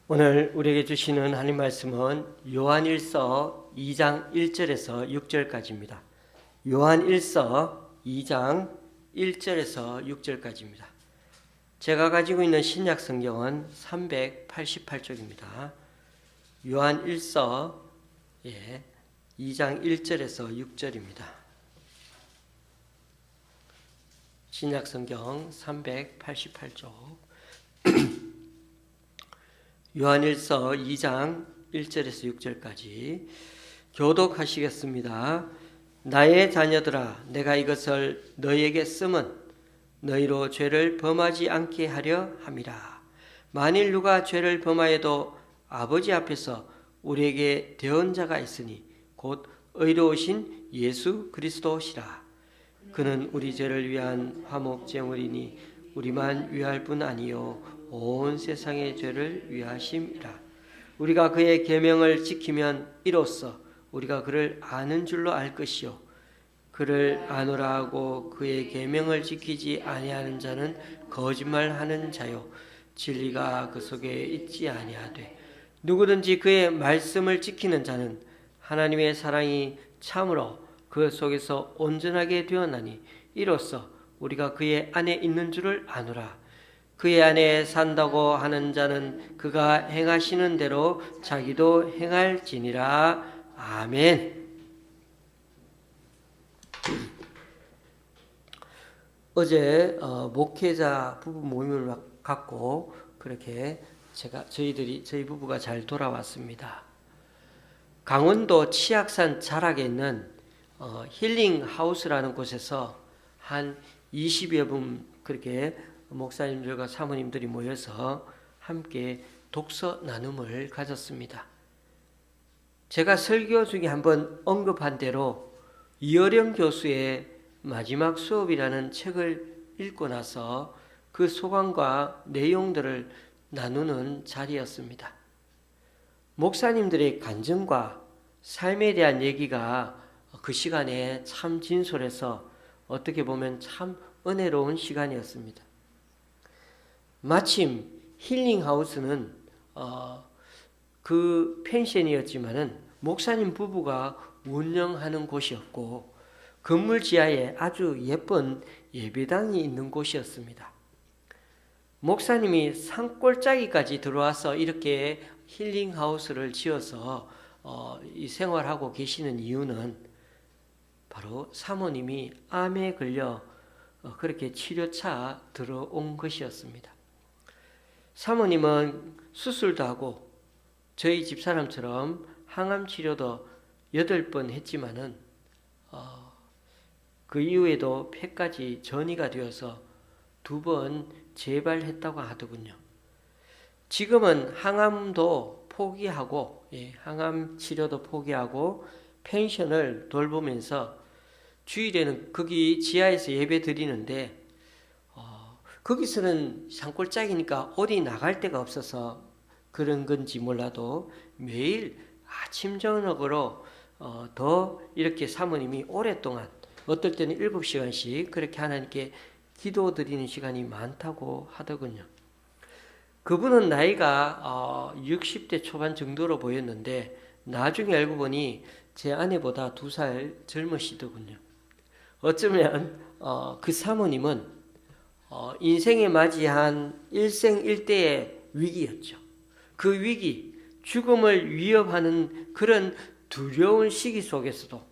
오늘 우리에게 주시는 하나님 말씀은 요한일서 2장 1절에서 6절까지입니다. 요한일서 2장 1절에서 6절까지입니다. 제가 가지고 있는 신약 성경은 388쪽입니다. 요한일서 2장 1절에서 6절입니다. 신약 성경 388쪽 요한일서 2장 1절에서 6절까지 교독하시겠습니다. 나의 자녀들아, 내가 이것을 너희에게 쓰면 너희로 죄를 범하지 않게 하려 함이라. 만일 누가 죄를 범하여도 아버지 앞에서 우리에게 대언자가 있으니 곧 의로우신 예수 그리스도시라. 그는 우리 죄를 위한 화목제물이니 우리만 위할 뿐 아니요 온 세상의 죄를 위하심이라. 우리가 그의 계명을 지키면 이로써 우리가 그를 아는 줄로 알 것이요 그를 아노라 하고 그의 계명을 지키지 아니하는 자는 거짓말하는 자요 진리가 그 속에 있지 아니하되 누구든지 그의 말씀을 지키는 자는 하나님의 사랑이 참으로 그 속에서 온전하게 되었나니 이로써 우리가 그의 안에 있는 줄을 아노라. 그의 안에 산다고 하는 자는 그가 행하시는 대로 자기도 행할지니라. 아멘. 어제 목회자 부부 모임을 갖고 그렇게 저희 부부가 잘 돌아왔습니다. 강원도 치악산 자락에 있는 힐링 하우스라는 곳에서 한 20여 분 그렇게 목사님들과 사모님들이 모여서 함께 독서 나눔을 가졌습니다. 제가 설교 중에 한번 언급한 대로 이어령 교수의 마지막 수업이라는 책을 읽고 나서 그 소감과 내용들을 나누는 자리였습니다. 목사님들의 간증과 삶에 대한 얘기가 그 시간에 참 진솔해서 어떻게 보면 참 은혜로운 시간이었습니다. 마침 힐링하우스는 그 펜션이었지만은 목사님 부부가 운영하는 곳이었고 건물 지하에 아주 예쁜 예배당이 있는 곳이었습니다. 목사님이 산골짜기까지 들어와서 이렇게 힐링하우스를 지어서 이 생활하고 계시는 이유는 바로 사모님이 암에 걸려 그렇게 치료차 들어온 것이었습니다. 사모님은 수술도 하고 저희 집사람처럼 항암 치료도 8번 했지만은 그 이후에도 폐까지 전이가 되어서 2번 재발했다고 하더군요. 지금은 항암도 포기하고 항암 치료도 포기하고 펜션을 돌보면서 주일에는 거기 지하에서 예배 드리는데 거기서는 산골짜기니까 어디 나갈 데가 없어서 그런 건지 몰라도 매일 아침 저녁으로 더 이렇게 사모님이 오랫동안 어떨 때는 7시간씩 그렇게 하나님께 기도 드리는 시간이 많다고 하더군요. 그분은 나이가 60대 초반 정도로 보였는데 나중에 알고 보니 제 아내보다 2살 젊으시더군요. 어쩌면 그 사모님은 인생에 맞이한 일생일대의 위기였죠. 그 위기, 죽음을 위협하는 그런 두려운 시기 속에서도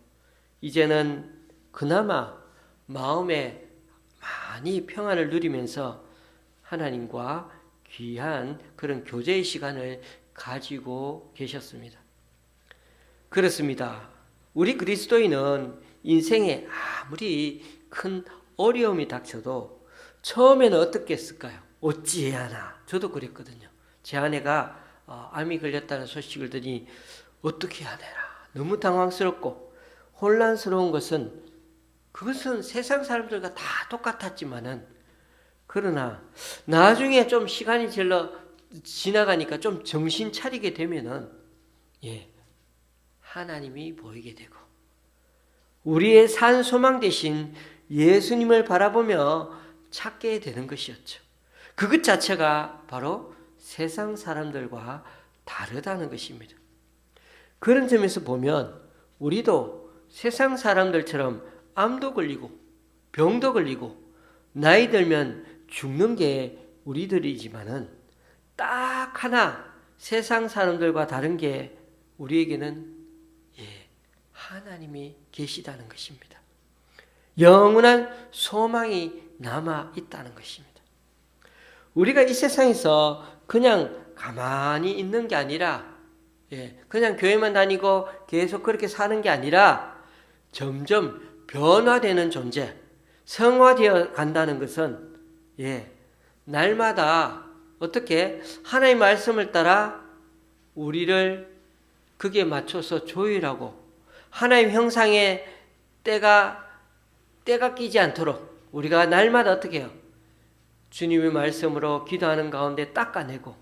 이제는 그나마 마음에 많이 평안을 누리면서 하나님과 귀한 그런 교제의 시간을 가지고 계셨습니다. 그렇습니다. 우리 그리스도인은 인생에 아무리 큰 어려움이 닥쳐도 처음에는 어떻게 했을까요? 어찌해야 하나? 저도 그랬거든요. 제 아내가 암이 걸렸다는 소식을 듣니 어떻게 해야 되나? 너무 당황스럽고 혼란스러운 그것은 세상 사람들과 다 똑같았지만은 그러나 나중에 좀 시간이 지나가니까 좀 정신 차리게 되면은 하나님이 보이게 되고 우리의 산 소망 대신 예수님을 바라보며 찾게 되는 것이었죠. 그것 자체가 바로 세상 사람들과 다르다는 것입니다. 그런 점에서 보면 우리도 세상 사람들처럼 암도 걸리고 병도 걸리고 나이 들면 죽는 게 우리들이지만은 딱 하나 세상 사람들과 다른 게 우리에게는 하나님이 계시다는 것입니다. 영원한 소망이 남아 있다는 것입니다. 우리가 이 세상에서 그냥 가만히 있는 게 아니라 그냥 교회만 다니고 계속 그렇게 사는 게 아니라 점점 변화되는 존재, 성화되어 간다는 것은 날마다 어떻게 하나님의 말씀을 따라 우리를 거기에 맞춰서 조율하고 하나님 형상의 때가 끼지 않도록 우리가 날마다 어떻게 해요? 주님의 말씀으로 기도하는 가운데 닦아내고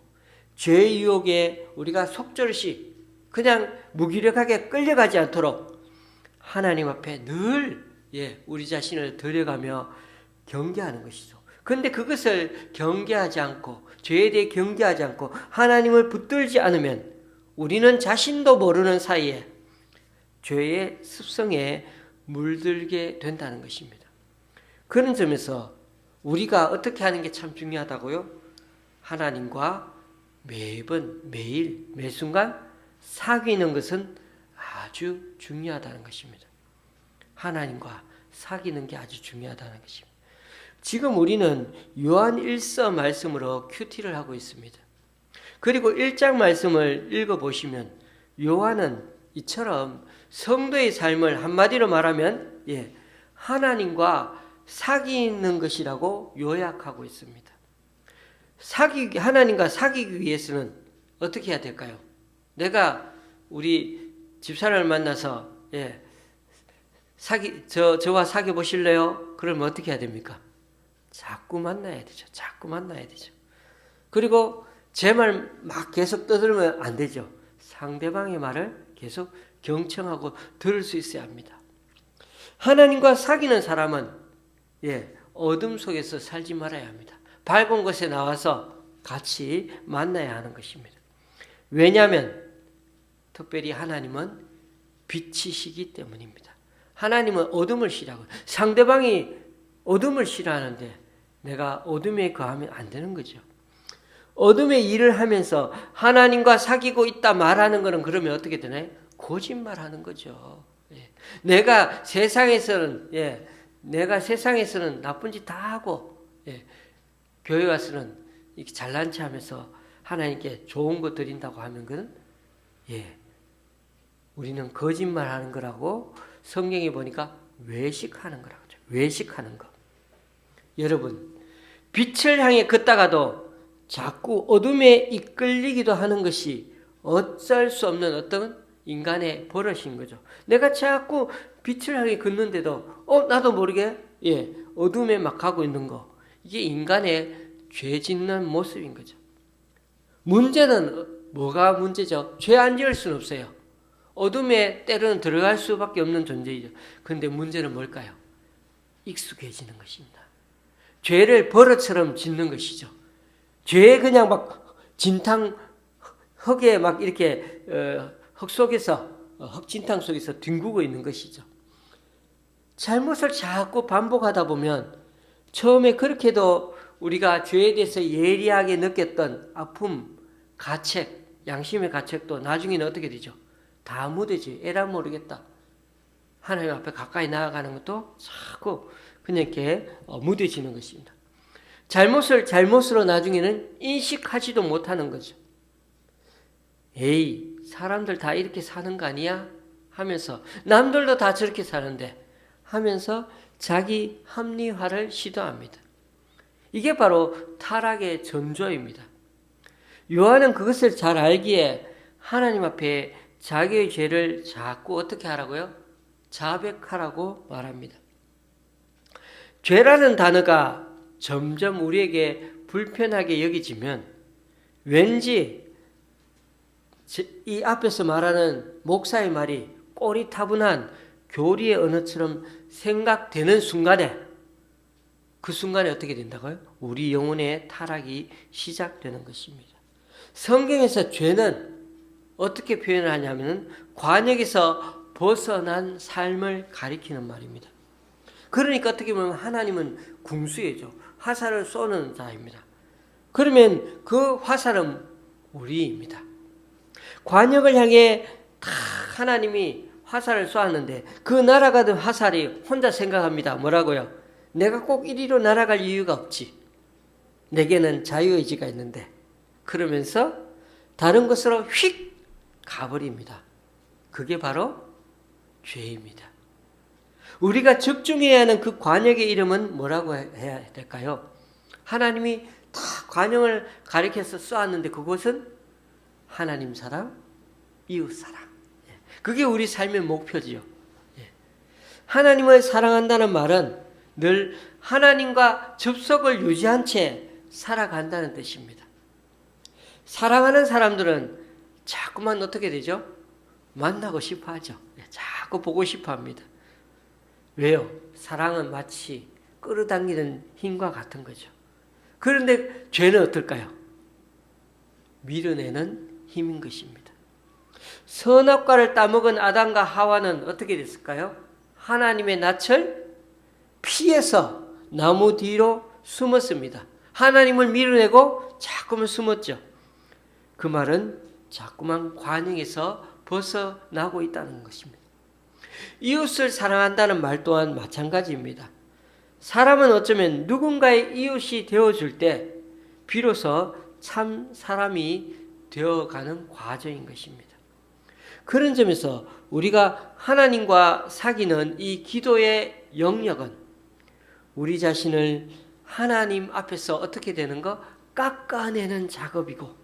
죄의 유혹에 우리가 속절시 그냥 무기력하게 끌려가지 않도록 하나님 앞에 늘 우리 자신을 들여가며 경계하는 것이죠. 그런데 그것을 경계하지 않고 죄에 대해 경계하지 않고 하나님을 붙들지 않으면 우리는 자신도 모르는 사이에 죄의 습성에 물들게 된다는 것입니다. 그런 점에서 우리가 어떻게 하는 게 참 중요하다고요? 하나님과 매일 매순간 사귀는 것은 아주 중요하다는 것입니다. 하나님과 사귀는 게 아주 중요하다는 것입니다. 지금 우리는 요한 1서 말씀으로 큐티를 하고 있습니다. 그리고 1장 말씀을 읽어보시면 요한은 이처럼 성도의 삶을 한마디로 말하면 하나님과 사귀는 것이라고 요약하고 있습니다. 하나님과 사귀기 위해서는 어떻게 해야 될까요? 내가 우리 집사람을 만나서 저와 사귀어 보실래요? 그러면 어떻게 해야 됩니까? 자꾸 만나야 되죠. 자꾸 만나야 되죠. 그리고 제 말 막 계속 떠들면 안 되죠. 상대방의 말을 계속 경청하고 들을 수 있어야 합니다. 하나님과 사귀는 사람은 어둠 속에서 살지 말아야 합니다. 밝은 곳에 나와서 같이 만나야 하는 것입니다. 왜냐하면 특별히 하나님은 빛이시기 때문입니다. 하나님은 어둠을 싫어하고 상대방이 어둠을 싫어하는데 내가 어둠에 거하면 안 되는 거죠. 어둠의 일을 하면서 하나님과 사귀고 있다 말하는 것은 그러면 어떻게 되나요? 거짓말하는 거죠. 내가 세상에서는 나쁜 짓 다 하고 교회 와서는 이렇게 잘난 체 하면서 하나님께 좋은 거 드린다고 하면 그건 우리는 거짓말하는 거라고 성경에 보니까 외식하는 거라고 하죠. 외식하는 거. 여러분, 빛을 향해 걷다가도 자꾸 어둠에 이끌리기도 하는 것이 어쩔 수 없는 어떤 인간의 버릇인 거죠. 내가 자꾸 빛을 향해 걷는데도 나도 모르게 어둠에 막 가고 있는 거. 이게 인간의 죄 짓는 모습인 거죠. 문제는 뭐가 문제죠? 죄 안 지을 수는 없어요. 어둠에 때로는 들어갈 수밖에 없는 존재이죠. 그런데 문제는 뭘까요? 익숙해지는 것입니다. 죄를 버릇처럼 짓는 것이죠. 죄에 그냥 막 진탕 흙에 막 이렇게 흙 속에서 흙진탕 속에서 뒹구고 있는 것이죠. 잘못을 자꾸 반복하다 보면 처음에 그렇게도 우리가 죄에 대해서 예리하게 느꼈던 아픔, 가책, 양심의 가책도 나중에는 어떻게 되죠? 다 무뎌지. 에라 모르겠다. 하나님 앞에 가까이 나아가는 것도 자꾸 그냥 이렇게 무뎌지는 것입니다. 잘못을 잘못으로 나중에는 인식하지도 못하는 거죠. 에이, 사람들 다 이렇게 사는 거 아니야? 하면서 남들도 다 저렇게 사는데 하면서 자기 합리화를 시도합니다. 이게 바로 타락의 전조입니다. 요한은 그것을 잘 알기에 하나님 앞에 자기의 죄를 자꾸 어떻게 하라고요? 자백하라고 말합니다. 죄라는 단어가 점점 우리에게 불편하게 여기지면 왠지 이 앞에서 말하는 목사의 말이 꼬리타분한 교리의 언어처럼 생각되는 순간에 그 순간에 어떻게 된다고요? 우리 영혼의 타락이 시작되는 것입니다. 성경에서 죄는 어떻게 표현을 하냐면 관역에서 벗어난 삶을 가리키는 말입니다. 그러니까 어떻게 보면 하나님은 궁수이죠. 화살을 쏘는 자입니다. 그러면 그 화살은 우리입니다. 관역을 향해 다 하나님이 화살을 쏘았는데 그 날아가던 화살이 혼자 생각합니다. 뭐라고요? 내가 꼭 이리로 날아갈 이유가 없지. 내게는 자유의지가 있는데. 그러면서 다른 곳으로 휙 가버립니다. 그게 바로 죄입니다. 우리가 적중해야 하는 그 관역의 이름은 뭐라고 해야 될까요? 하나님이 다 관역을 가리켜서 쏘았는데 그곳은 하나님 사랑, 이웃 사랑. 그게 우리 삶의 목표지요. 하나님을 사랑한다는 말은 늘 하나님과 접속을 유지한 채 살아간다는 뜻입니다. 사랑하는 사람들은 자꾸만 어떻게 되죠? 만나고 싶어 하죠. 자꾸 보고 싶어 합니다. 왜요? 사랑은 마치 끌어당기는 힘과 같은 거죠. 그런데 죄는 어떨까요? 밀어내는 힘인 것입니다. 선악과를 따먹은 아담과 하와는 어떻게 됐을까요? 하나님의 낯을 피해서 나무 뒤로 숨었습니다. 하나님을 밀어내고 자꾸만 숨었죠. 그 말은 자꾸만 관역에서 벗어나고 있다는 것입니다. 이웃을 사랑한다는 말 또한 마찬가지입니다. 사람은 어쩌면 누군가의 이웃이 되어줄 때 비로소 참 사람이 되어가는 과정인 것입니다. 그런 점에서 우리가 하나님과 사귀는 이 기도의 영역은 우리 자신을 하나님 앞에서 어떻게 되는 거? 깎아내는 작업이고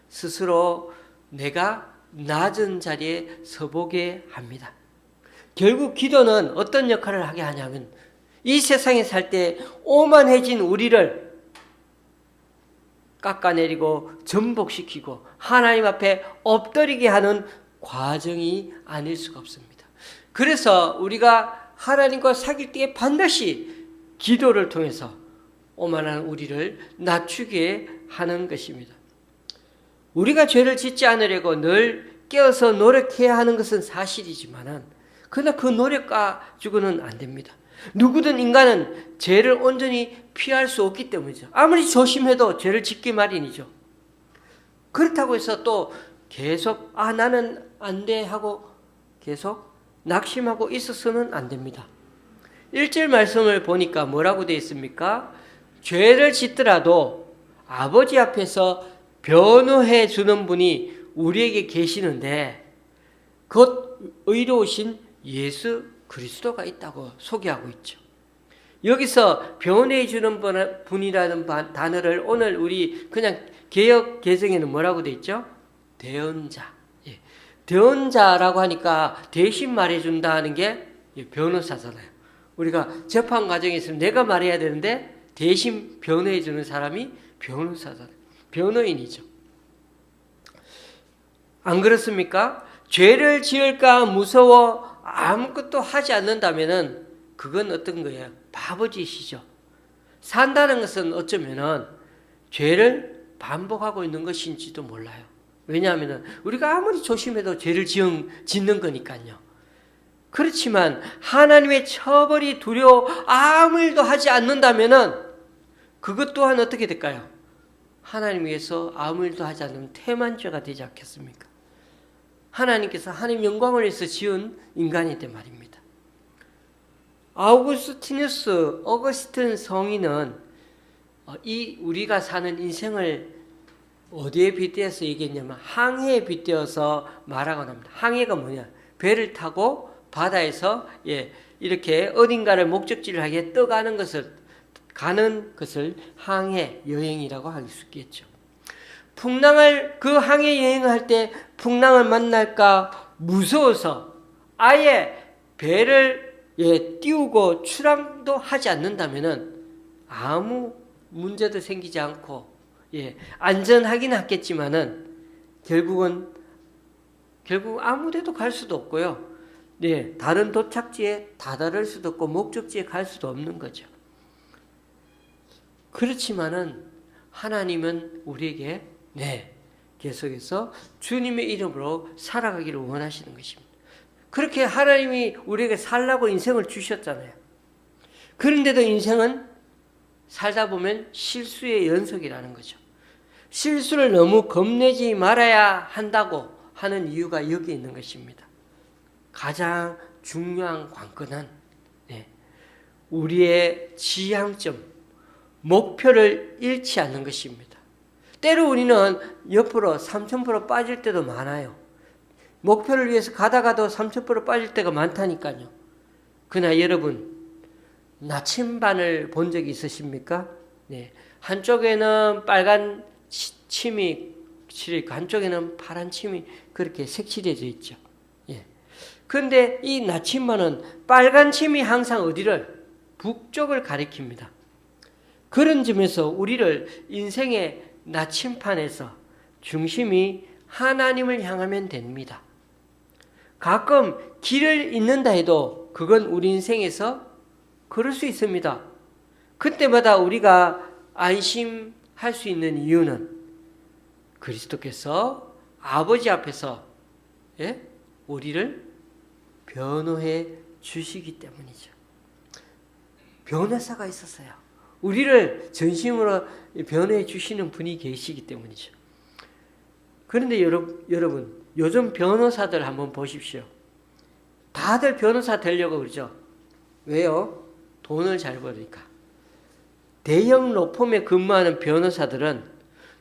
스스로 내가 낮은 자리에 서보게 합니다. 결국 기도는 어떤 역할을 하게 하냐면 이 세상에 살 때 오만해진 우리를 깎아내리고 전복시키고 하나님 앞에 엎드리게 하는 과정이 아닐 수가 없습니다. 그래서 우리가 하나님과 사귈 때 반드시 기도를 통해서 오만한 우리를 낮추게 하는 것입니다. 우리가 죄를 짓지 않으려고 늘 깨어서 노력해야 하는 것은 사실이지만 그러나 그 노력 가지고는 안 됩니다. 누구든 인간은 죄를 온전히 피할 수 없기 때문이죠. 아무리 조심해도 죄를 짓기 마련이죠. 그렇다고 해서 또 계속 나는 안 돼 하고 계속 낙심하고 있어서는 안 됩니다. 1절 말씀을 보니까 뭐라고 되어 있습니까? 죄를 짓더라도 아버지 앞에서 변호해 주는 분이 우리에게 계시는데 곧 의로우신 예수 그리스도가 있다고 소개하고 있죠. 여기서 변호해 주는 분이라는 단어를 오늘 우리 그냥 개역 개정에는 뭐라고 되어 있죠? 대언자. 대언자라고 하니까 대신 말해준다는 게 변호사잖아요. 우리가 재판 과정에 있으면 내가 말해야 되는데 대신 변호해 주는 사람이 변호사잖아요. 변호인이죠. 안 그렇습니까? 죄를 지을까 무서워 아무것도 하지 않는다면은 그건 어떤 거예요? 바보짓이죠. 산다는 것은 어쩌면은 죄를 반복하고 있는 것인지도 몰라요. 왜냐하면 우리가 아무리 조심해도 죄를 짓는 거니까요. 그렇지만 하나님의 처벌이 두려워 아무 일도 하지 않는다면은 그것 또한 어떻게 될까요? 하나님 위해서 아무 일도 하지 않으면 태만죄가 되지 않겠습니까? 하나님께서 하나님 영광을 위해서 지은 인간이란 말입니다. 어거스틴 성인은 이 우리가 사는 인생을 어디에 빗대어서 얘기했냐면 항해에 빗대어서 말하곤 합니다. 항해가 뭐냐? 배를 타고 바다에서 이렇게 어딘가를 목적지를 하게 떠가는 가는 것을 항해 여행이라고 할 수 있겠죠. 그 항해 여행을 때 풍랑을 만날까 무서워서 아예 배를 띄우고 출항도 하지 않는다면은 아무 문제도 생기지 않고 안전하긴 하겠지만은 결국 아무 데도 갈 수도 없고요. 다른 도착지에 다다를 수도 없고 목적지에 갈 수도 없는 거죠. 그렇지만은 하나님은 우리에게 계속해서 주님의 이름으로 살아가기를 원하시는 것입니다. 그렇게 하나님이 우리에게 살라고 인생을 주셨잖아요. 그런데도 인생은 살다 보면 실수의 연속이라는 거죠. 실수를 너무 겁내지 말아야 한다고 하는 이유가 여기 있는 것입니다. 가장 중요한 관건은 우리의 지향점, 목표를 잃지 않는 것입니다. 때로 우리는 옆으로 3000% 빠질 때도 많아요. 목표를 위해서 가다가도 3000% 빠질 때가 많다니까요. 그러나 여러분, 나침반을 본 적이 있으십니까? 네. 한쪽에는 빨간 침이 칠해있고 한쪽에는 파란 침이 그렇게 색칠해져 있죠. 예. 그런데 이 나침반은 빨간 침이 항상 어디를? 북쪽을 가리킵니다. 그런 점에서 우리를 인생의 나침판에서 중심이 하나님을 향하면 됩니다. 가끔 길을 잃는다 해도 그건 우리 인생에서 그럴 수 있습니다. 그때마다 우리가 안심할 수 있는 이유는 그리스도께서 아버지 앞에서 우리를 변호해 주시기 때문이죠. 변호사가 있었어요. 우리를 전심으로 변호해 주시는 분이 계시기 때문이죠. 그런데 여러분, 요즘 변호사들 한번 보십시오. 다들 변호사 되려고 그러죠. 왜요? 돈을 잘 벌으니까. 대형 로펌에 근무하는 변호사들은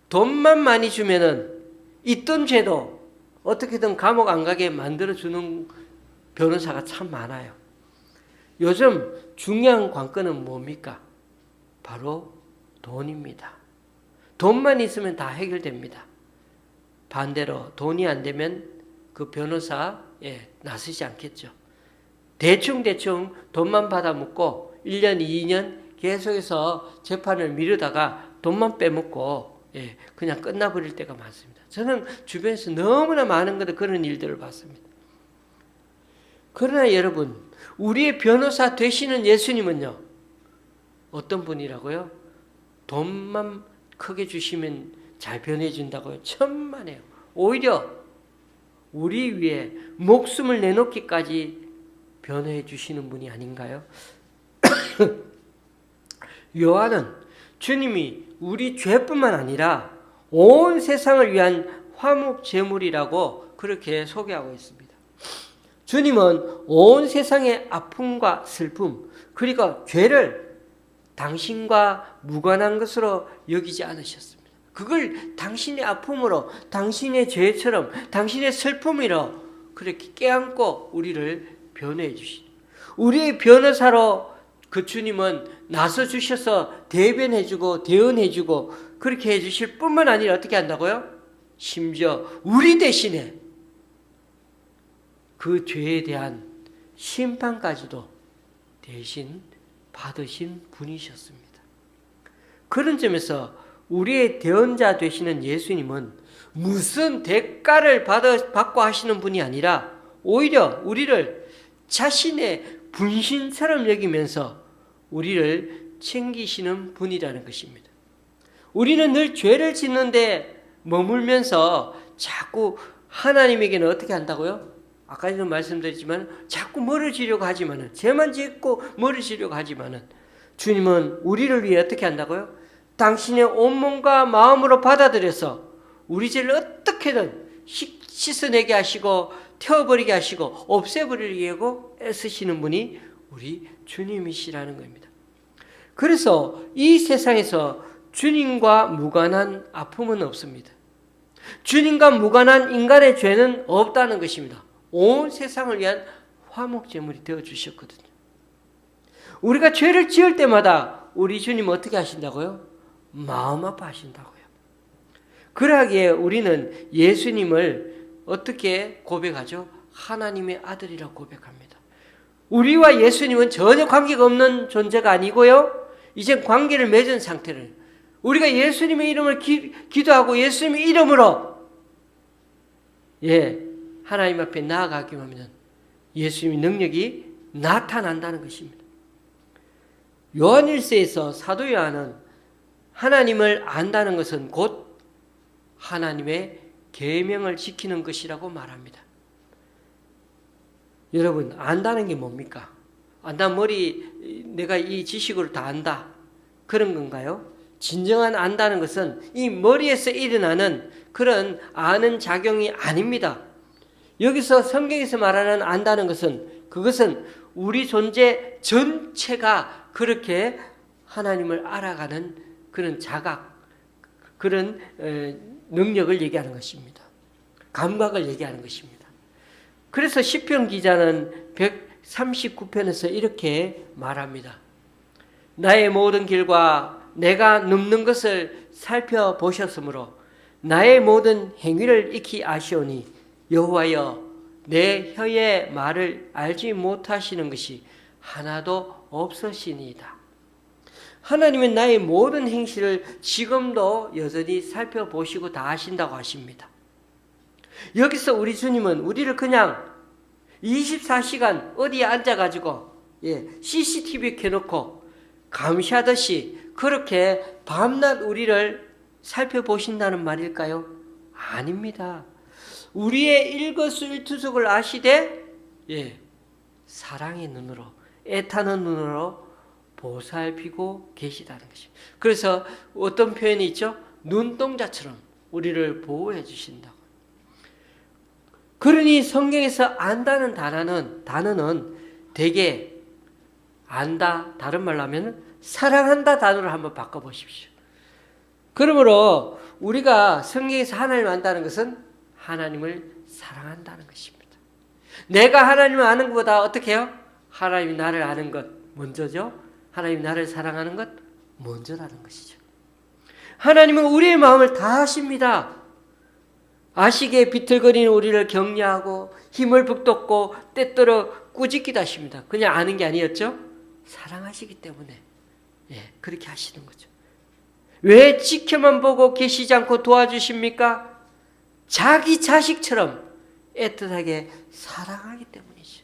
돈만 많이 주면은 있던 죄도 어떻게든 감옥 안 가게 만들어주는 변호사가 참 많아요. 요즘 중요한 관건은 뭡니까? 바로 돈입니다. 돈만 있으면 다 해결됩니다. 반대로 돈이 안 되면 그 변호사에 나서지 않겠죠. 대충 돈만 받아 먹고 1년, 2년 계속해서 재판을 미루다가 돈만 빼먹고 그냥 끝나버릴 때가 많습니다. 저는 주변에서 너무나 많은 그런 일들을 봤습니다. 그러나 여러분, 우리의 변호사 되시는 예수님은요, 어떤 분이라고요? 돈만 크게 주시면 잘 변해 준다고요? 천만에요. 오히려 우리 위해 목숨을 내놓기까지 변호해 주시는 분이 아닌가요? 요한은 주님이 우리 죄뿐만 아니라 온 세상을 위한 화목제물이라고 그렇게 소개하고 있습니다. 주님은 온 세상의 아픔과 슬픔, 그리고 죄를 당신과 무관한 것으로 여기지 않으셨습니다. 그걸 당신의 아픔으로, 당신의 죄처럼, 당신의 슬픔으로 그렇게 껴안고 우리를 변호해 주시죠. 우리의 변호사로 그 주님은 나서 주셔서 대변해 주고 대언해 주고 그렇게 해 주실 뿐만 아니라 어떻게 한다고요? 심지어 우리 대신에 그 죄에 대한 심판까지도 대신 받으신 분이셨습니다. 그런 점에서 우리의 대언자 되시는 예수님은 무슨 대가를 받고 하시는 분이 아니라 오히려 우리를 자신의 분신처럼 여기면서 우리를 챙기시는 분이라는 것입니다. 우리는 늘 죄를 짓는데 머물면서 자꾸 하나님에게는 어떻게 한다고요? 아까도 말씀드렸지만 자꾸 멀어지려고 하지만은, 죄만 짓고 멀어지려고 하지만은 주님은 우리를 위해 어떻게 한다고요? 당신의 온몸과 마음으로 받아들여서 우리 죄를 어떻게든 씻어내게 하시고 태워버리게 하시고 없애버리려고 애쓰시는 분이 우리 주님이시라는 겁니다. 그래서 이 세상에서 주님과 무관한 아픔은 없습니다. 주님과 무관한 인간의 죄는 없다는 것입니다. 온 세상을 위한 화목제물이 되어주셨거든요. 우리가 죄를 지을 때마다 우리 주님 어떻게 하신다고요? 마음 아파하신다고요. 그러하기에 우리는 예수님을 어떻게 고백하죠? 하나님의 아들이라고 고백합니다. 우리와 예수님은 전혀 관계가 없는 존재가 아니고요, 이제 관계를 맺은 상태를, 우리가 예수님의 이름을 기도하고 예수님의 이름으로 하나님 앞에 나아가기만 하면 예수님의 능력이 나타난다는 것입니다. 요한일서에서 사도 요한은 하나님을 안다는 것은 곧 하나님의 계명을 지키는 것이라고 말합니다. 여러분, 안다는 게 뭡니까? 나 내가 이 지식으로 다 안다. 그런 건가요? 진정한 안다는 것은 이 머리에서 일어나는 그런 아는 작용이 아닙니다. 여기서 성경에서 말하는 안다는 것은 그것은 우리 존재 전체가 그렇게 하나님을 알아가는 그런 자각, 그런 능력을 얘기하는 것입니다. 감각을 얘기하는 것입니다. 그래서 시편 기자는 139편에서 이렇게 말합니다. 나의 모든 길과 내가 눕는 것을 살펴보셨으므로 나의 모든 행위를 익히 아시오니 여호와여 내 혀의 말을 알지 못하시는 것이 하나도 없으시니이다. 하나님은 나의 모든 행실을 지금도 여전히 살펴보시고 다 아신다고 하십니다. 여기서 우리 주님은 우리를 그냥 24시간 어디에 앉아가지고 CCTV 켜놓고 감시하듯이 그렇게 밤낮 우리를 살펴보신다는 말일까요? 아닙니다. 우리의 일거수일투족을 아시되 사랑의 눈으로, 애타는 눈으로 보살피고 계시다는 것입니다. 그래서 어떤 표현이 있죠? 눈동자처럼 우리를 보호해 주신다고. 그러니 성경에서 안다는 단어는 대개 안다, 다른 말로 하면 사랑한다 단어를 한번 바꿔보십시오. 그러므로 우리가 성경에서 하나님을 안다는 것은 하나님을 사랑한다는 것입니다. 내가 하나님을 아는 것보다 어떻게 해요? 하나님이 나를 아는 것 먼저죠. 하나님이 나를 사랑하는 것 먼저라는 것이죠. 하나님은 우리의 마음을 다 아십니다. 아시기에 비틀거리는 우리를 격려하고 힘을 북돋고 때때로 꾸짖기도 하십니다. 그냥 아는 게 아니었죠. 사랑하시기 때문에 그렇게 하시는 거죠. 왜 지켜만 보고 계시지 않고 도와주십니까? 자기 자식처럼 애틋하게 사랑하기 때문이죠.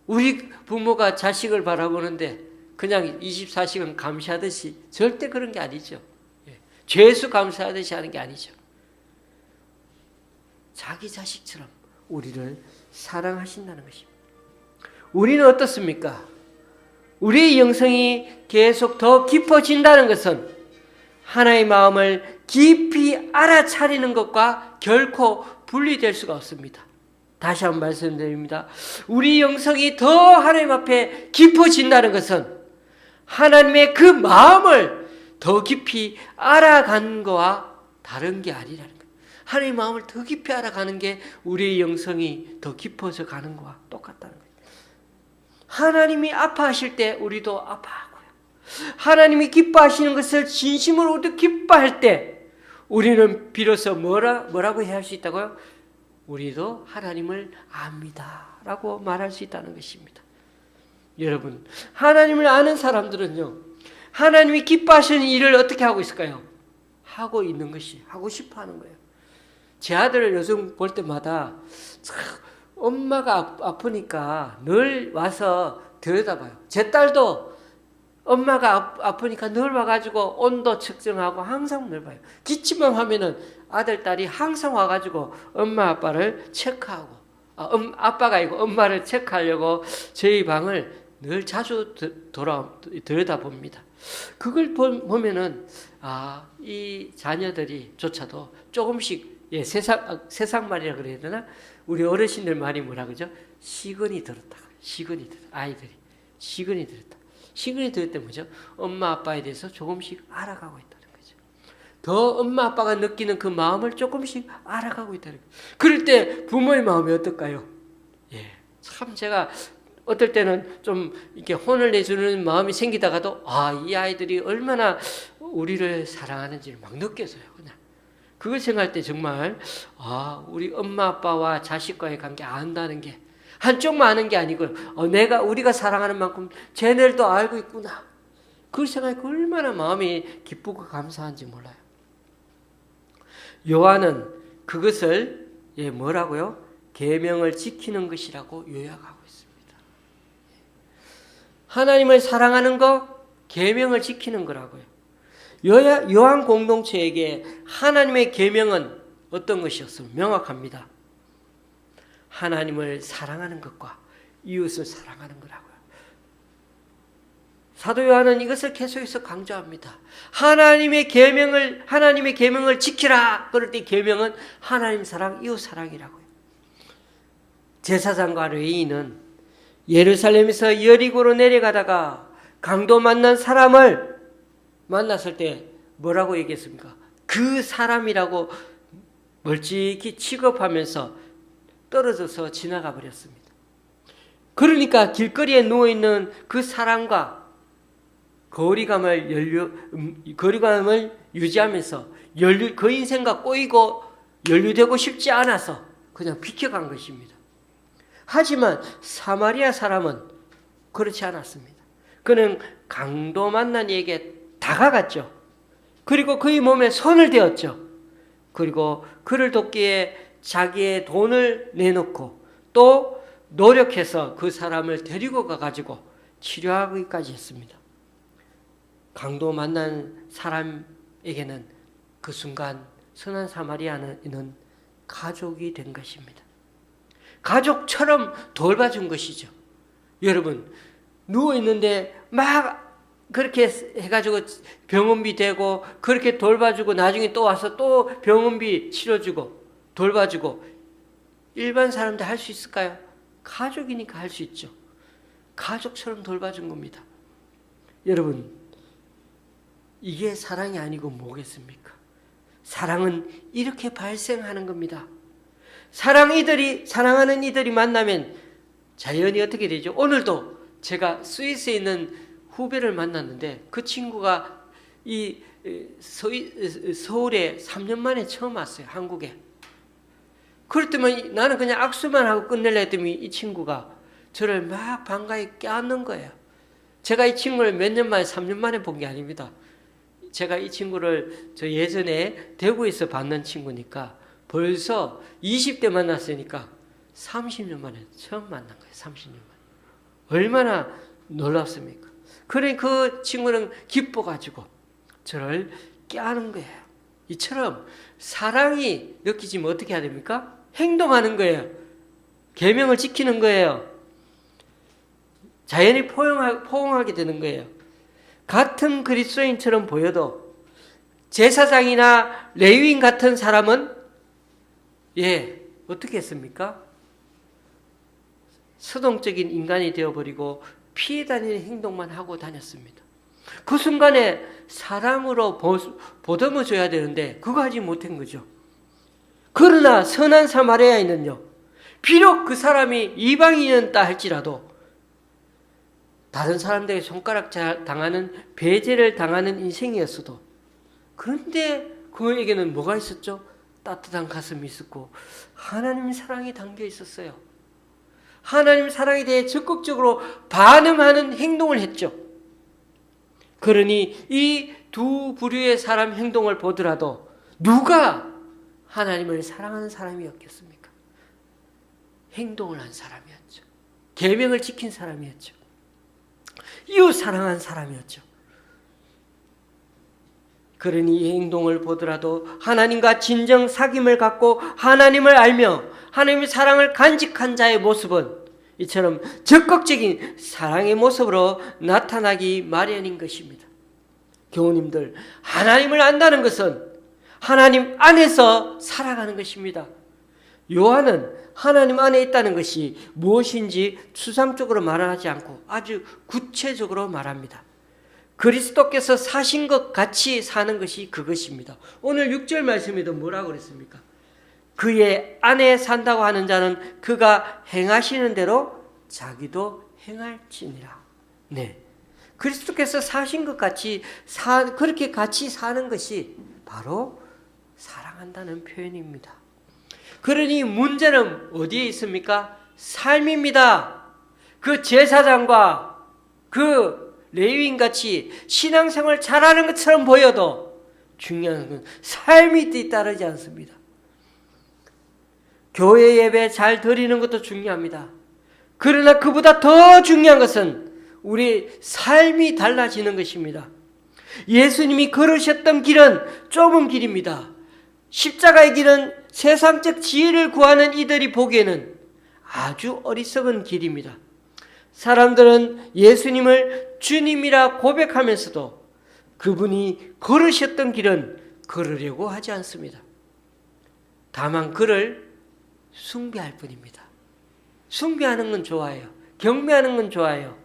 우리 부모가 자식을 바라보는데 그냥 24시간 감시하듯이 절대 그런 게 아니죠. 죄수 감시하듯이 하는 게 아니죠. 자기 자식처럼 우리를 사랑하신다는 것입니다. 우리는 어떻습니까? 우리의 영성이 계속 더 깊어진다는 것은 하나의 마음을 깊이 알아차리는 것과 결코 분리될 수가 없습니다. 다시 한번 말씀드립니다. 우리 영성이 더 하나님 앞에 깊어진다는 것은 하나님의 그 마음을 더 깊이 알아가는 것과 다른 게 아니라는 거예요. 하나님의 마음을 더 깊이 알아가는 게 우리의 영성이 더 깊어져 가는 것과 똑같다는 거예요. 하나님이 아파하실 때 우리도 아파하고요. 하나님이 기뻐하시는 것을 진심으로 기뻐할 때 우리는 비로소 뭐라고 해야 할 수 있다고요? 우리도 하나님을 압니다 라고 말할 수 있다는 것입니다. 여러분, 하나님을 아는 사람들은요, 하나님이 기뻐하시는 일을 어떻게 하고 있을까요? 하고 있는 것이, 하고 싶어 하는 거예요. 제 아들을 요즘 볼 때마다 엄마가 아프니까 늘 와서 들여다봐요. 제 딸도 엄마가 아프니까 늘 와가지고 온도 측정하고 항상 늘 봐요. 기침만 하면은 아들, 딸이 항상 와가지고 엄마, 아빠를 체크하고, 아빠가 아니고 엄마를 체크하려고 저희 방을 늘 자주 들여다봅니다. 그걸 보면은, 이 자녀들이,조차도 조금씩, 세상 말이라 그래야 되나? 우리 어르신들 말이 뭐라 그러죠? 시근이 들었다. 아이들이. 시근이 들었다. 시근이 들을 때 뭐죠? 엄마, 아빠에 대해서 조금씩 알아가고 있다는 거죠. 더 엄마, 아빠가 느끼는 그 마음을 조금씩 알아가고 있다는 거죠. 그럴 때 부모의 마음이 어떨까요? 참 제가 어떨 때는 좀 이렇게 혼을 내주는 마음이 생기다가도 이 아이들이 얼마나 우리를 사랑하는지를 막 느껴져요. 그냥 그걸 생각할 때 정말 우리 엄마 아빠와 자식과의 관계 안다는 게 한쪽만 아는 게 아니고 우리가 사랑하는 만큼 쟤네들도 알고 있구나. 그걸 생각하니까 얼마나 마음이 기쁘고 감사한지 몰라요. 요한은 그것을 뭐라고요? 계명을 지키는 것이라고 요약하고 있습니다. 하나님을 사랑하는 것, 계명을 지키는 거라고요. 요한 공동체에게 하나님의 계명은 어떤 것이었으면 명확합니다. 하나님을 사랑하는 것과 이웃을 사랑하는 거라고요. 사도 요한은 이것을 계속해서 강조합니다. 하나님의 계명을 지키라. 그럴 때 계명은 하나님 사랑, 이웃 사랑이라고요. 제사장과 레위인은 예루살렘에서 여리고로 내려가다가 강도 만난 사람을 만났을 때 뭐라고 얘기했습니까? 그 사람이라고 멀찍이 취급하면서 떨어져서 지나가 버렸습니다. 그러니까 길거리에 누워있는 그 사람과 거리감을 유지하면서 그 인생과 꼬이고 연루되고 싶지 않아서 그냥 비켜간 것입니다. 하지만 사마리아 사람은 그렇지 않았습니다. 그는 강도 만난 이에게 다가갔죠. 그리고 그의 몸에 손을 대었죠. 그리고 그를 돕기에 자기의 돈을 내놓고 또 노력해서 그 사람을 데리고 가가지고 치료하기까지 했습니다. 강도 만난 사람에게는 그 순간 선한 사마리아인은 가족이 된 것입니다. 가족처럼 돌봐준 것이죠. 여러분, 누워있는데 막 그렇게 해가지고 병원비 대고 그렇게 돌봐주고 나중에 또 와서 또 병원비 치러주고 돌봐주고 일반 사람들 할 수 있을까요? 가족이니까 할 수 있죠. 가족처럼 돌봐준 겁니다. 여러분, 이게 사랑이 아니고 뭐겠습니까? 사랑은 이렇게 발생하는 겁니다. 사랑하는 이들이 만나면 자연히 어떻게 되죠? 오늘도 제가 스위스에 있는 후배를 만났는데 그 친구가 이 서울에 3년 만에 처음 왔어요. 한국에. 그랬더니 나는 그냥 악수만 하고 끝낼라 했더니 이 친구가 저를 막 반가이 껴안는 거예요. 제가 이 친구를 몇 년 만에 3년 만에 본 게 아닙니다. 제가 이 친구를 저 예전에 대구에서 봤는 친구니까 벌써 20대 만났으니까 30년 만에 처음 만난 거예요. 30년 만에. 얼마나 놀랍습니까? 그래 그 친구는 기뻐가지고 저를 껴안은 거예요. 이처럼 사랑이 느끼지면 어떻게 해야 됩니까? 행동하는 거예요. 계명을 지키는 거예요. 자연히 포용하게 되는 거예요. 같은 그리스도인처럼 보여도 제사장이나 레위인 같은 사람은 어떻게 했습니까? 서동적인 인간이 되어버리고 피해 다니는 행동만 하고 다녔습니다. 그 순간에 사랑으로 보듬어줘야 되는데 그거 하지 못한 거죠. 그러나 선한 사마리아인은요, 비록 그 사람이 이방인이었다 할지라도 다른 사람들에게 손가락 당하는 배제를 당하는 인생이었어도 그런데 그에게는 뭐가 있었죠? 따뜻한 가슴이 있었고 하나님의 사랑이 담겨 있었어요. 하나님 사랑에 대해 적극적으로 반응하는 행동을 했죠. 그러니 이 두 부류의 사람 행동을 보더라도 누가 하나님을 사랑하는 사람이었겠습니까? 행동을 한 사람이었죠. 계명을 지킨 사람이었죠. 이웃 사랑한 사람이었죠. 그러니 이 행동을 보더라도 하나님과 진정 사귐을 갖고 하나님을 알며 하나님의 사랑을 간직한 자의 모습은 이처럼 적극적인 사랑의 모습으로 나타나기 마련인 것입니다. 교우님들, 하나님을 안다는 것은 하나님 안에서 살아가는 것입니다. 요한은 하나님 안에 있다는 것이 무엇인지 추상적으로 말하지 않고 아주 구체적으로 말합니다. 그리스도께서 사신 것 같이 사는 것이 그것입니다. 오늘 6절 말씀에도 뭐라고 그랬습니까? 그의 안에 산다고 하는 자는 그가 행하시는 대로 자기도 행할지니라. 네, 그리스도께서 사신 것 같이 그렇게 같이 사는 것이 바로 사랑한다는 표현입니다. 그러니 문제는 어디에 있습니까? 삶입니다. 그 제사장과 그 레위인같이 신앙생활 잘하는 것처럼 보여도 중요한 건 삶이 뒤따르지 않습니다. 교회 예배 잘 드리는 것도 중요합니다. 그러나 그보다 더 중요한 것은 우리 삶이 달라지는 것입니다. 예수님이 걸으셨던 길은 좁은 길입니다. 십자가의 길은 세상적 지혜를 구하는 이들이 보기에는 아주 어리석은 길입니다. 사람들은 예수님을 주님이라 고백하면서도 그분이 걸으셨던 길은 걸으려고 하지 않습니다. 다만 그를 숭배할 뿐입니다. 숭배하는 건 좋아요. 경배하는 건 좋아요.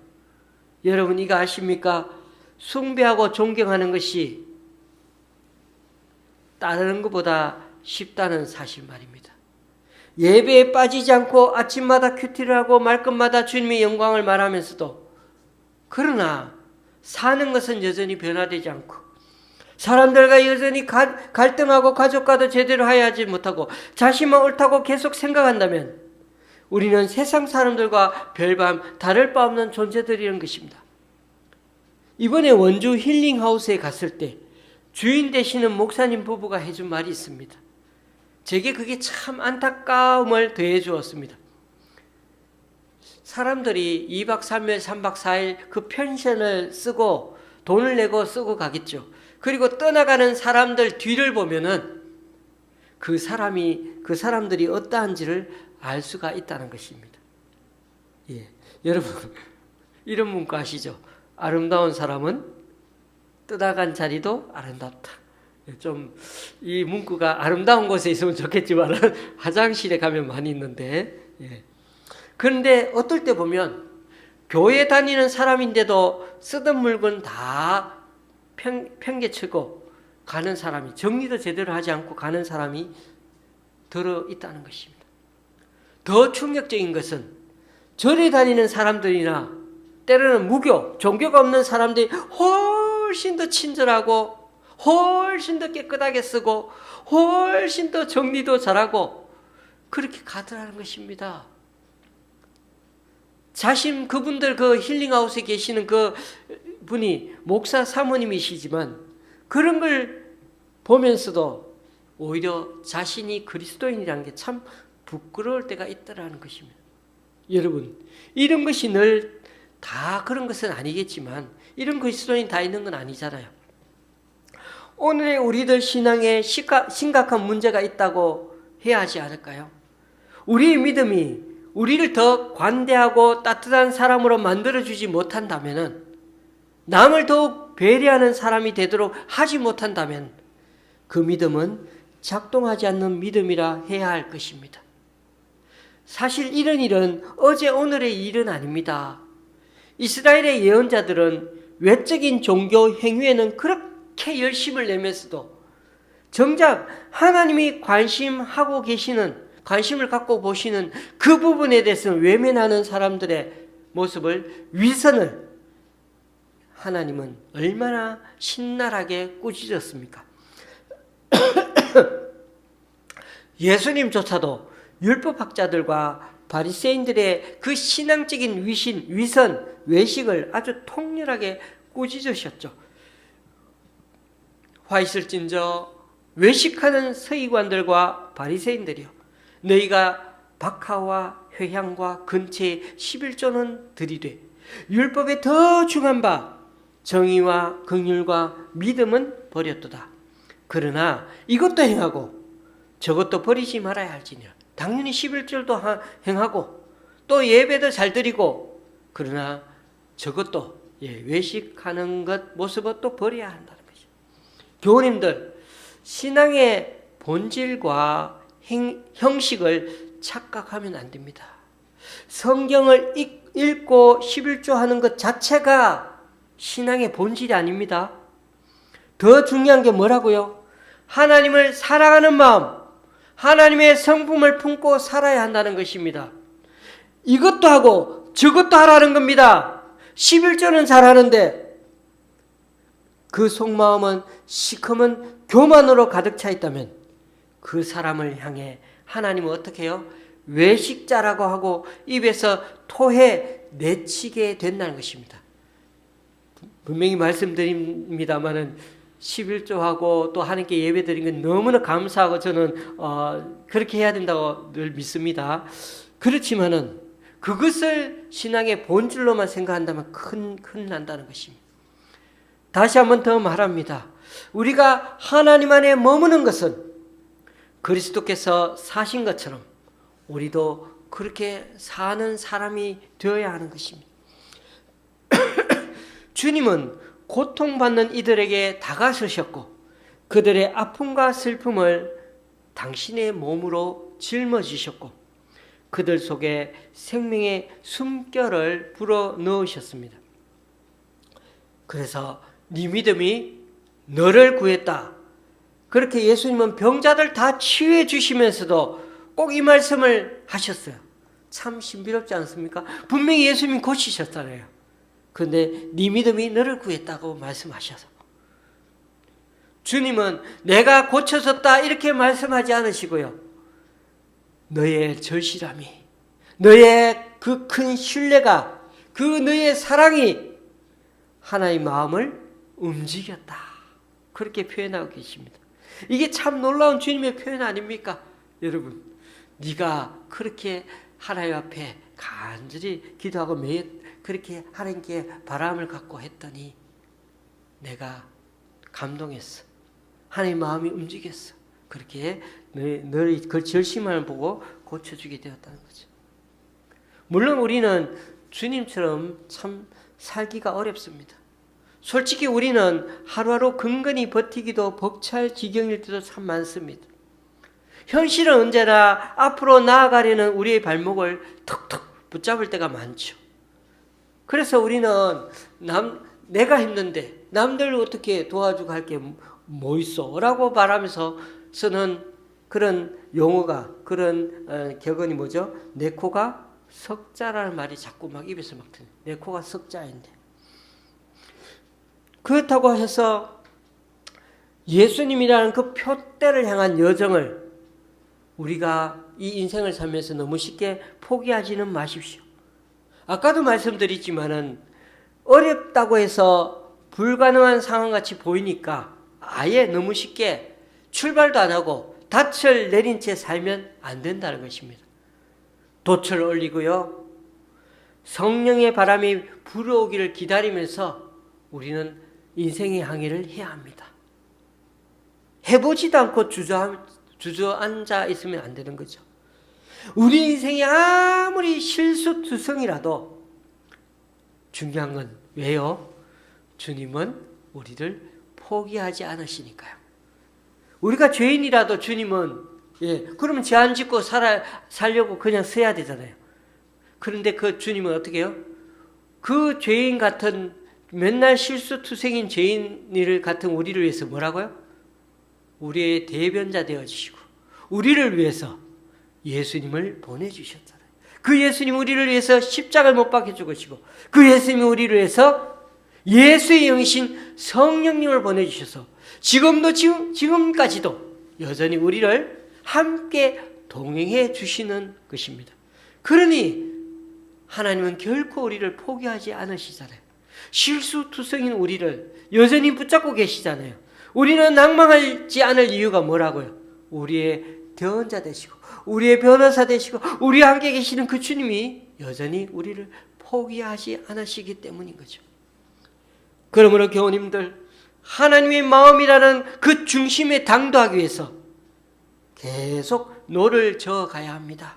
여러분 이거 아십니까? 숭배하고 존경하는 것이 따르는 것보다 쉽다는 사실 말입니다. 예배에 빠지지 않고 아침마다 큐티를 하고 말끝마다 주님의 영광을 말하면서도 그러나 사는 것은 여전히 변화되지 않고 사람들과 여전히 갈등하고 가족과도 제대로 화해하지 못하고 자신만 옳다고 계속 생각한다면 우리는 세상 사람들과 별반 다를 바 없는 존재들이라는 것입니다. 이번에 원주 힐링하우스에 갔을 때 주인 되시는 목사님 부부가 해준 말이 있습니다. 제게 그게 참 안타까움을 더해 주었습니다. 사람들이 2박 3일, 3박 4일 그 펜션을 쓰고 돈을 내고 쓰고 가겠죠. 그리고 떠나가는 사람들 뒤를 보면은 그 사람들이 어떠한지를 알 수가 있다는 것입니다. 예. 여러분, 이런 문구 아시죠? 아름다운 사람은 떠나간 자리도 아름답다. 좀 이 문구가 아름다운 곳에 있으면 좋겠지만 화장실에 가면 많이 있는데 예. 그런데 어떨 때 보면 교회 다니는 사람인데도 쓰던 물건 다 평개치고 가는 사람이 정리도 제대로 하지 않고 가는 사람이 들어 있다는 것입니다. 더 충격적인 것은 절에 다니는 사람들이나 때로는 무교, 종교가 없는 사람들이 훨씬 더 친절하고 훨씬 더 깨끗하게 쓰고 훨씬 더 정리도 잘하고 그렇게 가더라는 것입니다. 그분들 그 힐링하우스에 계시는 그 분이 목사 사모님이시지만 그런 걸 보면서도 오히려 자신이 그리스도인이라는 게 참 부끄러울 때가 있다라는 것입니다. 여러분, 이런 것이 늘 다 그런 것은 아니겠지만 이런 그리스도인 다 있는 건 아니잖아요. 오늘의 우리들 신앙에 심각한 문제가 있다고 해야 하지 않을까요? 우리의 믿음이 우리를 더 관대하고 따뜻한 사람으로 만들어주지 못한다면, 남을 더욱 배려하는 사람이 되도록 하지 못한다면 그 믿음은 작동하지 않는 믿음이라 해야 할 것입니다. 사실 이런 일은 어제 오늘의 일은 아닙니다. 이스라엘의 예언자들은 외적인 종교 행위에는 그렇게 열심을 내면서도 정작 하나님이 관심을 갖고 보시는 그 부분에 대해서는 외면하는 사람들의 모습을, 위선을 하나님은 얼마나 신랄하게 꾸짖었습니까? 예수님조차도 율법학자들과 바리새인들의 그 신앙적인 위선, 외식을 아주 통렬하게 꾸짖으셨죠. 화 있을진저 외식하는 서기관들과 바리새인들이여, 너희가 박하와 회향과 근체의 11조는 들이되 율법에 더 중한 바 정의와 긍휼과 믿음은 버렸도다. 그러나 이것도 행하고 저것도 버리지 말아야 할지니라. 당연히 11절도 행하고 또 예배도 잘 드리고, 그러나 저것도 외식하는 것 모습은 또 버려야 한다는 거죠. 교우님들, 신앙의 본질과 형식을 착각하면 안 됩니다. 성경을 읽고 11조 하는 것 자체가 신앙의 본질이 아닙니다. 더 중요한 게 뭐라고요? 하나님을 사랑하는 마음, 하나님의 성품을 품고 살아야 한다는 것입니다. 이것도 하고 저것도 하라는 겁니다. 11조는 잘하는데 그 속마음은 시커먼 교만으로 가득 차 있다면 그 사람을 향해 하나님은 어떻게 해요? 외식자라고 하고 입에서 토해 내치게 된다는 것입니다. 분명히 말씀드립니다마는 11조하고 또 하나님께 예배드린 건 너무나 감사하고 저는 그렇게 해야 된다고 늘 믿습니다. 그렇지만은 그것을 신앙의 본질로만 생각한다면 큰일 난다는 것입니다. 다시 한번 더 말합니다. 우리가 하나님 안에 머무는 것은 그리스도께서 사신 것처럼 우리도 그렇게 사는 사람이 되어야 하는 것입니다. 주님은 고통받는 이들에게 다가서셨고 그들의 아픔과 슬픔을 당신의 몸으로 짊어지셨고 그들 속에 생명의 숨결을 불어 넣으셨습니다. 그래서 네 믿음이 너를 구했다. 그렇게 예수님은 병자들 다 치유해 주시면서도 꼭 이 말씀을 하셨어요. 참 신비롭지 않습니까? 분명히 예수님이 고치셨잖아요. 그런데 네 믿음이 너를 구했다고 말씀하셔서 주님은 내가 고쳐졌다 이렇게 말씀하지 않으시고요. 너의 절실함이, 너의 그 큰 신뢰가, 그 너의 사랑이 하나의 마음을 움직였다. 그렇게 표현하고 계십니다. 이게 참 놀라운 주님의 표현 아닙니까? 여러분, 네가 그렇게 하나님 앞에 간절히 기도하고 매일 그렇게 하나님께 바람을 갖고 했더니 내가 감동했어. 하나님 마음이 움직였어. 그렇게 너의 그 절심을 보고 고쳐주게 되었다는 거죠. 물론 우리는 주님처럼 참 살기가 어렵습니다. 솔직히 우리는 하루하루 근근히 버티기도 벅찰 지경일 때도 참 많습니다. 현실은 언제나 앞으로 나아가려는 우리의 발목을 턱턱 붙잡을 때가 많죠. 그래서 우리는 내가 힘든데 남들 어떻게 도와주고 할 게 뭐 있어? 라고 말하면서 쓰는 그런 용어가, 그런 격언이 뭐죠? 내 코가 석자라는 말이 자꾸 막 입에서 막 드네. 내 코가 석자인데. 그렇다고 해서 예수님이라는 그 표대를 향한 여정을 우리가 이 인생을 살면서 너무 쉽게 포기하지는 마십시오. 아까도 말씀드렸지만은 어렵다고 해서 불가능한 상황같이 보이니까 아예 너무 쉽게 출발도 안 하고 닻을 내린 채 살면 안 된다는 것입니다. 돛을 올리고요. 성령의 바람이 불어오기를 기다리면서 우리는 인생의 항해를 해야 합니다. 해보지도 않고 주저앉아 있으면 안 되는 거죠. 우리 인생이 아무리 실수투성이라도 중요한 건 왜요? 주님은 우리를 포기하지 않으시니까요. 우리가 죄인이라도 주님은 그러면 죄 안 짓고 살려고 그냥 써야 되잖아요. 그런데 그 주님은 어떻게 해요? 그 죄인 같은 맨날 실수투성인 죄인을 같은 우리를 위해서 뭐라고요? 우리의 대변자 되어주시고 우리를 위해서 예수님을 보내주셨잖아요. 그 예수님 우리를 위해서 십자가를 못 박혀 죽으시고 그 예수님이 우리를 위해서 예수의 영이신 성령님을 보내주셔서 지금까지도 여전히 우리를 함께 동행해 주시는 것입니다. 그러니 하나님은 결코 우리를 포기하지 않으시잖아요. 실수투성인 우리를 여전히 붙잡고 계시잖아요. 우리는 낭망하지 않을 이유가 뭐라고요? 우리의 대언자 되시고 우리의 변호사 되시고 우리와 함께 계시는 그 주님이 여전히 우리를 포기하지 않으시기 때문인 거죠. 그러므로 교우님들, 하나님의 마음이라는 그 중심에 당도하기 위해서 계속 노를 저어가야 합니다.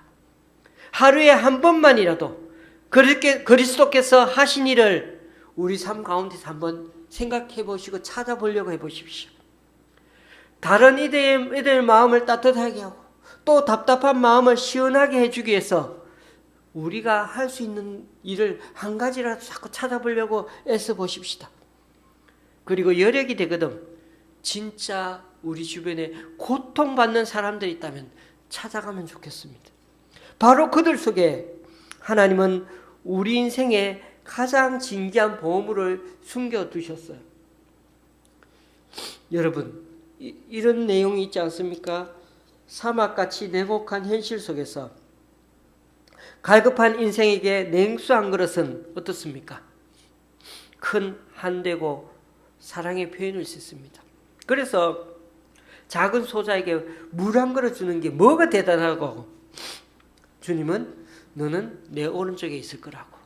하루에 한 번만이라도 그렇게 그리스도께서 하신 일을 우리 삶 가운데서 한번 생각해 보시고 찾아보려고 해보십시오. 다른 이들의 마음을 따뜻하게 하고 또 답답한 마음을 시원하게 해주기 위해서 우리가 할 수 있는 일을 한 가지라도 자꾸 찾아보려고 애써 보십시다. 그리고 여력이 되거든 진짜 우리 주변에 고통받는 사람들이 있다면 찾아가면 좋겠습니다. 바로 그들 속에 하나님은 우리 인생에 가장 진귀한 보물을 숨겨두셨어요. 여러분, 이런 내용이 있지 않습니까? 사막같이 냉혹한 현실 속에서 갈급한 인생에게 냉수 한 그릇은 어떻습니까? 큰 한되고 사랑의 표현일 수 있습니다. 그래서 작은 소자에게 물 한 그릇 주는 게 뭐가 대단하고 주님은 너는 내 오른쪽에 있을 거라고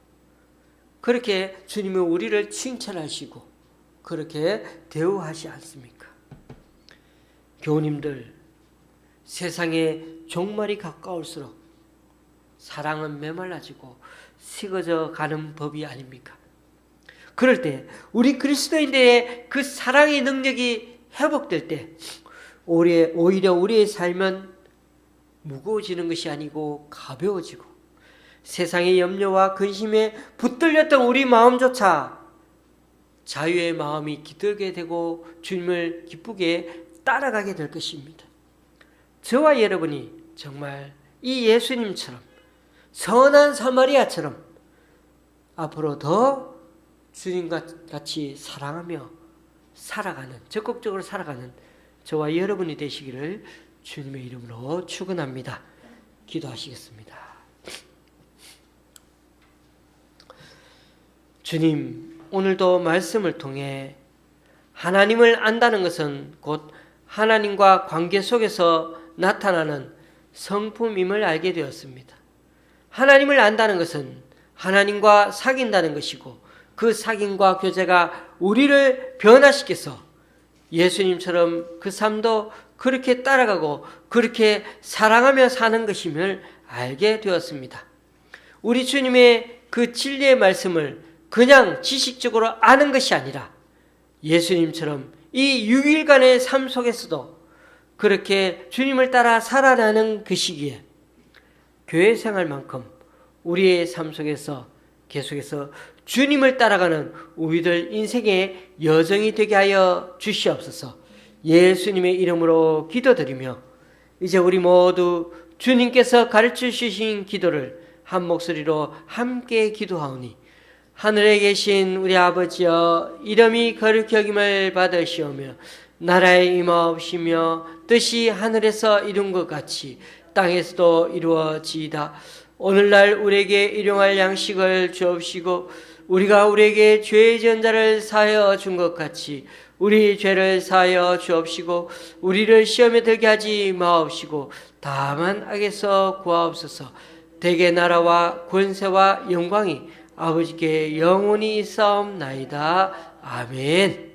그렇게 주님은 우리를 칭찬하시고 그렇게 대우하지 않습니까? 교우님들, 세상의 종말이 가까울수록 사랑은 메말라지고 식어져 가는 법이 아닙니까? 그럴 때 우리 그리스도인들의 그 사랑의 능력이 회복될 때 오히려 우리의 삶은 무거워지는 것이 아니고 가벼워지고 세상의 염려와 근심에 붙들렸던 우리 마음조차 자유의 마음이 깃들게 되고 주님을 기쁘게 따라가게 될 것입니다. 저와 여러분이 정말 이 예수님처럼 선한 사마리아처럼 앞으로 더 주님과 같이 사랑하며 살아가는, 적극적으로 살아가는 저와 여러분이 되시기를 주님의 이름으로 축원합니다. 기도하시겠습니다. 주님, 오늘도 말씀을 통해 하나님을 안다는 것은 곧 하나님과 관계 속에서 나타나는 성품임을 알게 되었습니다. 하나님을 안다는 것은 하나님과 사귄다는 것이고 그 사귐과 교제가 우리를 변화시켜서 예수님처럼 그 삶도 그렇게 따라가고 그렇게 사랑하며 사는 것임을 알게 되었습니다. 우리 주님의 그 진리의 말씀을 그냥 지식적으로 아는 것이 아니라 예수님처럼 이 6일간의 삶 속에서도 그렇게 주님을 따라 살아가는 그 시기에 교회 생활만큼 우리의 삶 속에서 계속해서 주님을 따라가는 우리들 인생의 여정이 되게 하여 주시옵소서. 예수님의 이름으로 기도드리며 이제 우리 모두 주님께서 가르쳐 주신 기도를 한 목소리로 함께 기도하오니 하늘에 계신 우리 아버지여 이름이 거룩히 여김을 받으시오며 나라에 임하옵시며 뜻이 하늘에서 이룬 것 같이 땅에서도 이루어지이다. 오늘날 우리에게 일용할 양식을 주옵시고 우리가 우리에게 죄의 지은 자를 사하여 준 것 같이 우리 죄를 사하여 주옵시고 우리를 시험에 들게 하지 마옵시고 다만 악에서 구하옵소서. 대개 나라와 권세와 영광이 아버지께 영원히 있사옵나이다. 아멘.